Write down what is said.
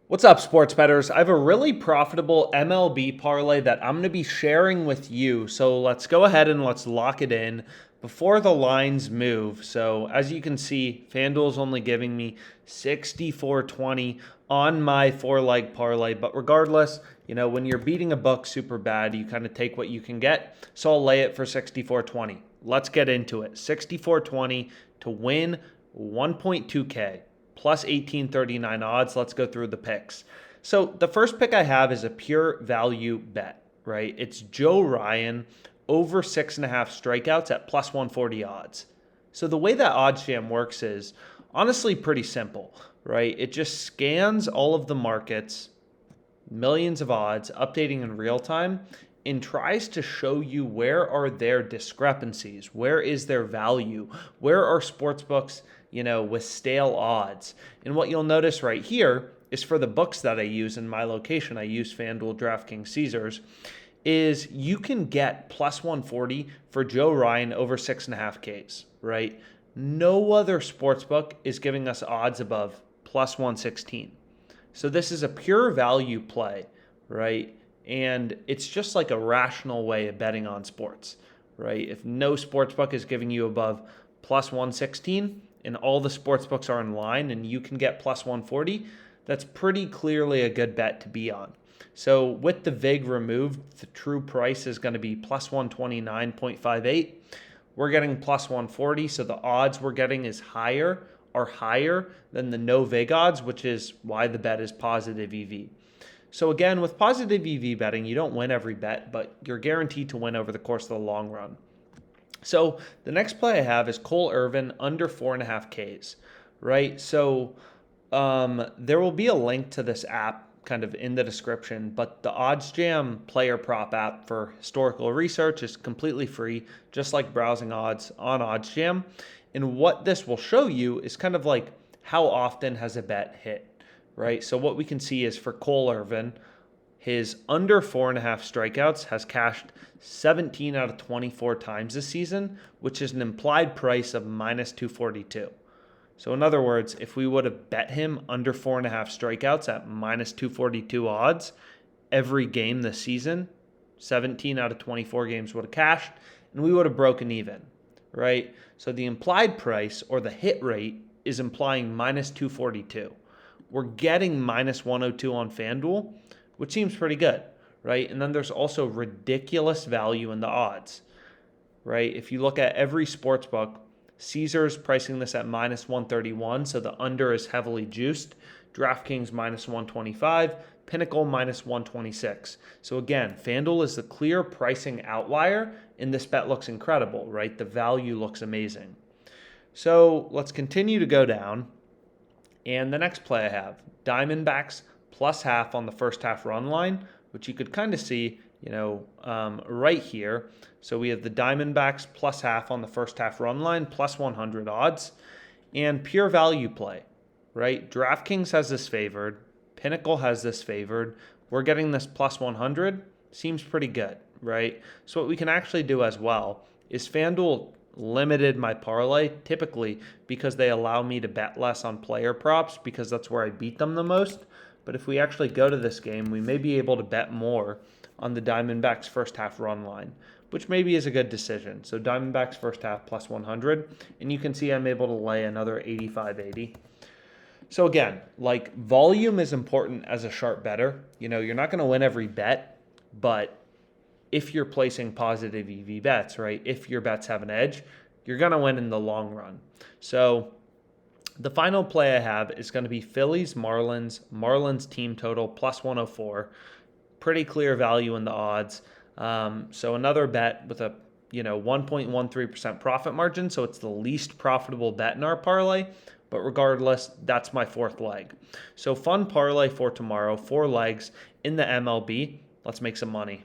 What's up, sports bettors? I have a really profitable MLB parlay that I'm going to be sharing with you. So let's go ahead and let's lock it in before the lines move. So as you can see, FanDuel is only giving me 64.20 on my 4-leg parlay. But regardless, when you're beating a book super bad, you kind of take what you can get. So I'll lay it for 64.20. Let's get into it. 64.20 to win 1.2K. Plus 1839 odds. Let's go through the picks. So the first pick I have is a pure value bet, right? It's Joe Ryan over 6.5 strikeouts at plus 140 odds. So the way that OddsJam works is honestly pretty simple, right? It just scans all of the markets, millions of odds, updating in real time, and tries to show you where are their discrepancies, where is their value, where are sportsbooks, with stale odds. And what you'll notice right here is for the books that I use in my location, I use FanDuel, DraftKings, Caesars, is you can get plus 140 for Joe Ryan over 6.5 Ks, right? No other sportsbook is giving us odds above plus 116. So this is a pure value play, right? And it's just like a rational way of betting on sports, right? If no sportsbook is giving you above plus 116 and all the sportsbooks are in line and you can get plus 140, that's pretty clearly a good bet to be on. So with the VIG removed, the true price is going to be plus 129.58. We're getting plus 140, so the odds we're getting are higher than the no VIG odds, which is why the bet is positive EV. So again, with positive EV betting, you don't win every bet, but you're guaranteed to win over the course of the long run. So the next play I have is Cole Irvin under 4.5 Ks, right? So there will be a link to this app kind of in the description, but the OddsJam player prop app for historical research is completely free, just like browsing odds on OddsJam. And what this will show you is kind of like how often has a bet hit, right? So what we can see is for Cole Irvin, his under 4.5 strikeouts has cashed 17 out of 24 times this season, which is an implied price of minus 242. So in other words, if we would have bet him under 4.5 strikeouts at minus 242 odds every game this season, 17 out of 24 games would have cashed, and we would have broken even, right? So the implied price or the hit rate is implying minus 242. We're getting minus 102 on FanDuel, which seems pretty good, right? And then there's also ridiculous value in the odds, right? If you look at every sports book, Caesars pricing this at minus 131, so the under is heavily juiced. DraftKings minus 125, Pinnacle minus 126. So again, FanDuel is the clear pricing outlier, and this bet looks incredible, right? The value looks amazing. So let's continue to go down. And the next play I have, Diamondbacks plus half on the first half run line, which you could kind of see, right here. So we have the Diamondbacks plus half on the first half run line, plus 100 odds, and pure value play, right? DraftKings has this favored. Pinnacle has this favored. We're getting this plus 100. Seems pretty good, right? So what we can actually do as well is FanDuel limited my parlay typically because they allow me to bet less on player props because that's where I beat them the most. But if we actually go to this game, we may be able to bet more on the Diamondbacks first half run line, which maybe is a good decision. So Diamondbacks first half plus 100, and you can see I'm able to lay another 85.80. So again, like volume is important as a sharp bettor. You're not going to win every bet, but if you're placing positive EV bets, right? If your bets have an edge, you're going to win in the long run. So the final play I have is going to be Phillies, Marlins team total plus 104. Pretty clear value in the odds. So another bet with a 1.13% profit margin. So it's the least profitable bet in our parlay. But regardless, that's my fourth leg. So fun parlay for tomorrow, 4 legs in the MLB. Let's make some money.